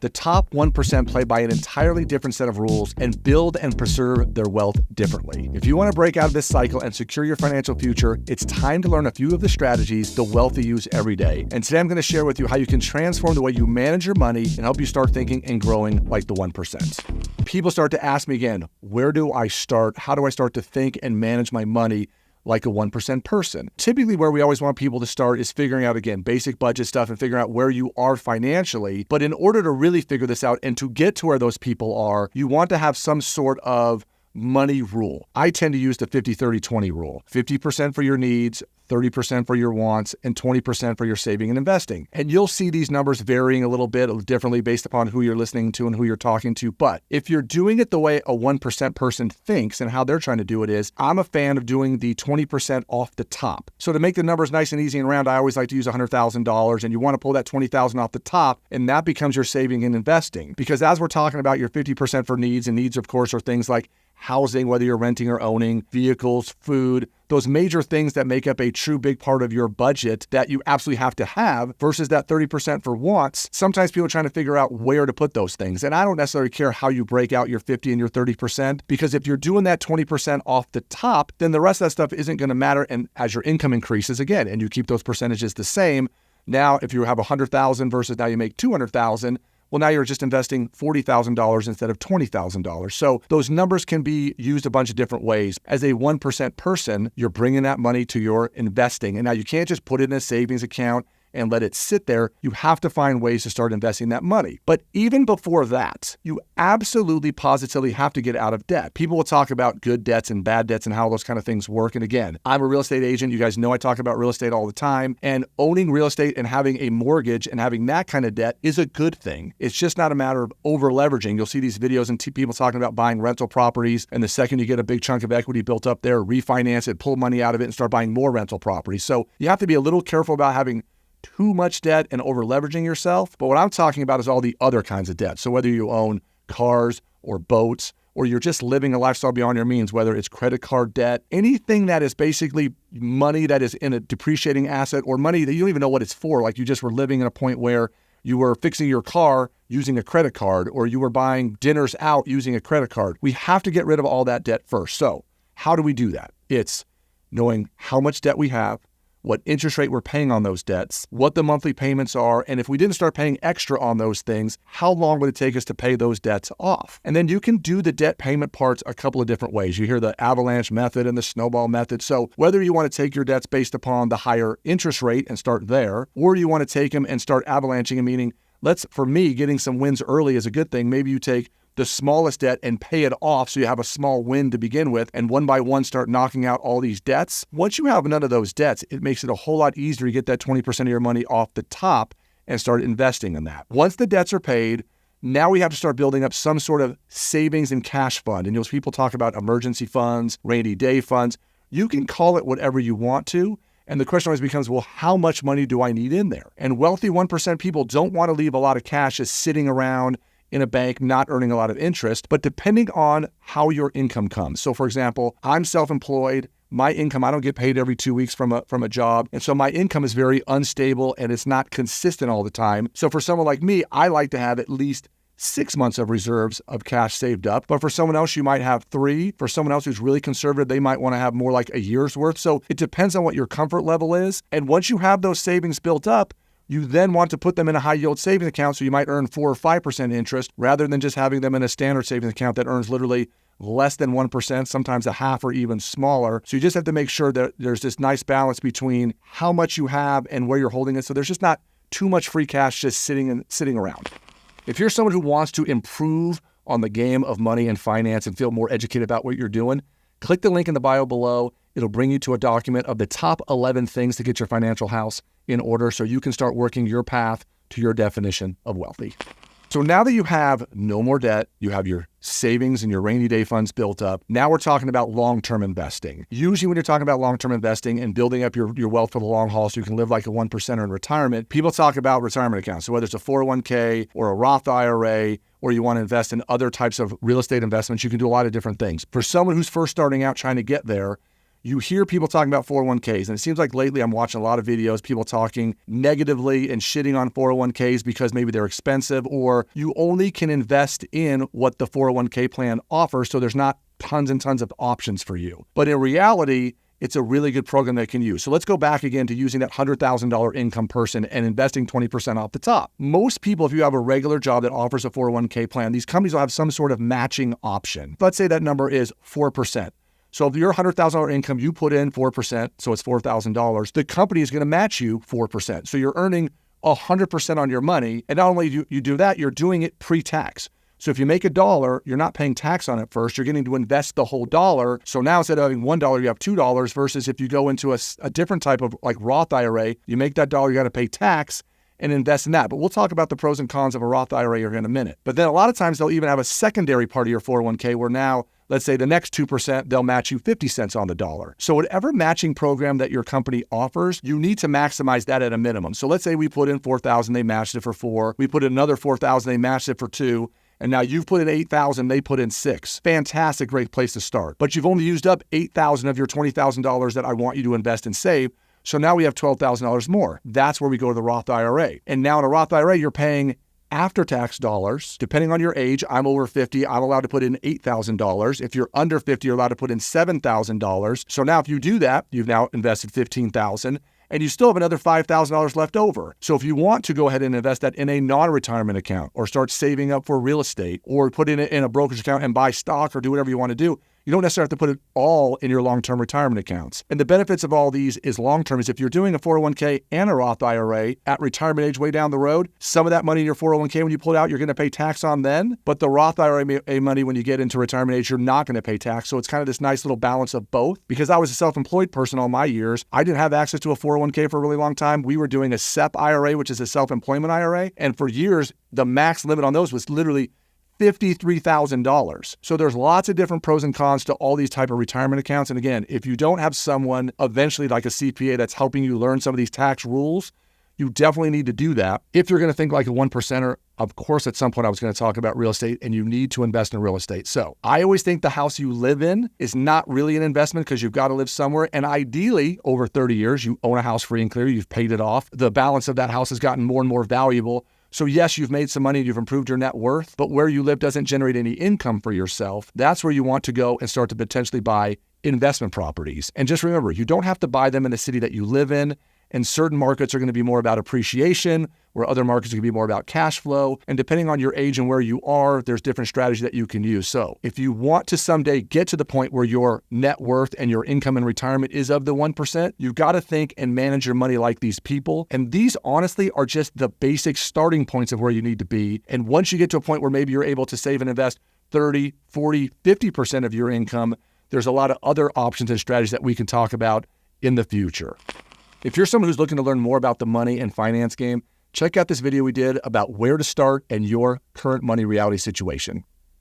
The top 1% play by an entirely different set of rules and build and preserve their wealth differently. If you want to break out of this cycle and secure your financial future, it's time to learn a few of the strategies the wealthy use every day. And today I'm going to share with you how you can transform the way you manage your money and help you start thinking and growing like the 1%. People start to ask me again, where do I start? How do I start to think and manage my money like a 1% person? Typically where we always want people to start is figuring out, again, basic budget stuff and figuring out where you are financially. But in order to really figure this out and to get to where those people are, you want to have some sort of money rule. I tend to use the 50-30-20 rule. 50% for your needs, 30% for your wants, and 20% for your saving and investing. And you'll see these numbers varying a little bit differently based upon who you're listening to and who you're talking to. But if you're doing it the way a 1% person thinks and how they're trying to do it is, I'm a fan of doing the 20% off the top. So to make the numbers nice and easy and round, I always like to use $100,000, and you want to pull that $20,000 off the top, and that becomes your saving and investing. Because as we're talking about your 50% for needs, and needs, of course, are things like housing, whether you're renting or owning, vehicles, food, those major things that make up a true big part of your budget that you absolutely have to have, versus that 30% for wants. Sometimes people are trying to figure out where to put those things. And I don't necessarily care how you break out your 50 and your 30%, because if you're doing that 20% off the top, then the rest of that stuff isn't going to matter. And as your income increases again, and you keep those percentages the same, now if you have 100,000 versus now you make 200,000, well, now you're just investing $40,000 instead of $20,000. So those numbers can be used a bunch of different ways. As a 1% person, you're bringing that money to your investing. And now you can't just put it in a savings account and let it sit there. You have to find ways to start investing that money. But even before that, you absolutely positively have to get out of debt. People will talk about good debts and bad debts and how those kind of things work. And again, I'm a real estate agent. You guys know I talk about real estate all the time. And owning real estate and having a mortgage and having that kind of debt is a good thing. It's just not a matter of over leveraging. You'll see these videos and people talking about buying rental properties. And the second you get a big chunk of equity built up there, refinance it, pull money out of it, and start buying more rental properties. So you have to be a little careful about having too much debt and over leveraging yourself. But what I'm talking about is all the other kinds of debt. So whether you own cars or boats, or you're just living a lifestyle beyond your means, whether it's credit card debt, anything that is basically money that is in a depreciating asset, or money that you don't even know what it's for. Like you just were living at a point where you were fixing your car using a credit card, or you were buying dinners out using a credit card. We have to get rid of all that debt first. So how do we do that? It's knowing how much debt we have, what interest rate we're paying on those debts, what the monthly payments are, and if we didn't start paying extra on those things, how long would it take us to pay those debts off? And then you can do the debt payment parts a couple of different ways. You hear the avalanche method and the snowball method. So whether you want to take your debts based upon the higher interest rate and start there, or you want to take them and start avalanching, meaning for me, getting some wins early is a good thing. Maybe you take the smallest debt and pay it off so you have a small win to begin with, and one by one start knocking out all these debts. Once you have none of those debts, it makes it a whole lot easier to get that 20% of your money off the top and start investing in that. Once the debts are paid, now we have to start building up some sort of savings and cash fund. And you'll see people talk about emergency funds, rainy day funds. You can call it whatever you want to. And the question always becomes, well, how much money do I need in there? And wealthy 1% people don't want to leave a lot of cash just sitting around in a bank, not earning a lot of interest, but depending on how your income comes. So for example, I'm self-employed. My income, I don't get paid every 2 weeks from a job. And so my income is very unstable and it's not consistent all the time. So for someone like me, I like to have at least 6 months of reserves of cash saved up. But for someone else, you might have 3. For someone else who's really conservative, they might want to have more like a year's worth. So it depends on what your comfort level is. And once you have those savings built up, you then want to put them in a high yield savings account, so you might earn 4 or 5% interest rather than just having them in a standard savings account that earns literally less than 1%, sometimes a half or even smaller. So you just have to make sure that there's this nice balance between how much you have and where you're holding it. So there's just not too much free cash just sitting around. If you're someone who wants to improve on the game of money and finance and feel more educated about what you're doing, click the link in the bio below. It'll bring you to a document of the top 11 things to get your financial house in order so you can start working your path to your definition of wealthy. So now that you have no more debt, you have your savings and your rainy day funds built up, now we're talking about long-term investing. Usually when you're talking about long-term investing and building up your wealth for the long haul so you can live like a 1%er in retirement, people talk about retirement accounts. So whether it's a 401k or a Roth IRA, or you want to invest in other types of real estate investments, you can do a lot of different things. For someone who's first starting out trying to get there, You hear people talking about 401ks, and it seems like lately I'm watching a lot of videos, people talking negatively and shitting on 401ks because maybe they're expensive, or you only can invest in what the 401k plan offers, so there's not tons and tons of options for you. But in reality, it's a really good program they can use. So let's go back again to using that $100,000 income person and investing 20% off the top. Most people, if you have a regular job that offers a 401k plan, these companies will have some sort of matching option. Let's say that number is 4%. So if your $100,000 income, you put in 4%, so it's $4,000, the company is going to match you 4%. So you're earning 100% on your money. And not only do you do that, you're doing it pre-tax. So if you make $1, you're not paying tax on it first. You're getting to invest the whole dollar. So now instead of having $1, you have $2 versus if you go into a different type of like Roth IRA, you make that dollar, you got to pay tax and invest in that. But we'll talk about the pros and cons of a Roth IRA here in a minute. But then a lot of times they'll even have a secondary part of your 401k where now, let's say the next 2%, they'll match you 50 cents on the dollar. So whatever matching program that your company offers, you need to maximize that at a minimum. So let's say we put in 4,000, they matched it for 4. We put in another 4,000, they matched it for 2. And now you've put in 8,000, they put in 6. Fantastic, great place to start. But you've only used up 8,000 of your $20,000 that I want you to invest and save. So now we have $12,000 more. That's where we go to the Roth IRA. And now in a Roth IRA, you're paying after-tax dollars. Depending on your age, I'm over 50, I'm allowed to put in $8,000. If you're under 50, you're allowed to put in $7,000. So now if you do that, you've now invested $15,000. And you still have another $5,000 left over. So if you want to go ahead and invest that in a non-retirement account or start saving up for real estate or put it in a brokerage account and buy stock or do whatever you want to do, you don't necessarily have to put it all in your long-term retirement accounts. And the benefits of all these is long-term is if you're doing a 401k and a Roth IRA at retirement age way down the road, some of that money in your 401k when you pull it out, you're going to pay tax on then. But the Roth IRA money when you get into retirement age, you're not going to pay tax. So it's kind of this nice little balance of both. Because I was a self-employed person all my years, I didn't have access to a 401k for a really long time. We were doing a SEP IRA, which is a self-employment IRA. And for years, the max limit on those was literally $53,000. So there's lots of different pros and cons to all these type of retirement accounts. And again, if you don't have someone eventually like a CPA that's helping you learn some of these tax rules, you definitely need to do that. If you're going to think like a 1%er, of course, at some point I was going to talk about real estate and you need to invest in real estate. So I always think the house you live in is not really an investment because you've got to live somewhere. And ideally, over 30 years, you own a house free and clear, you've paid it off. The balance of that house has gotten more and more valuable. So yes, you've made some money, you've improved your net worth, but where you live doesn't generate any income for yourself. That's where you want to go and start to potentially buy investment properties. And just remember, you don't have to buy them in the city that you live in. And certain markets are going to be more about appreciation, where other markets are going to be more about cash flow. And depending on your age and where you are, there's different strategies that you can use. So if you want to someday get to the point where your net worth and your income in retirement is of the 1%, you've got to think and manage your money like these people. And these honestly are just the basic starting points of where you need to be. And once you get to a point where maybe you're able to save and invest 30, 40, 50% of your income, there's a lot of other options and strategies that we can talk about in the future. If you're someone who's looking to learn more about the money and finance game, check out this video we did about where to start and your current money reality situation.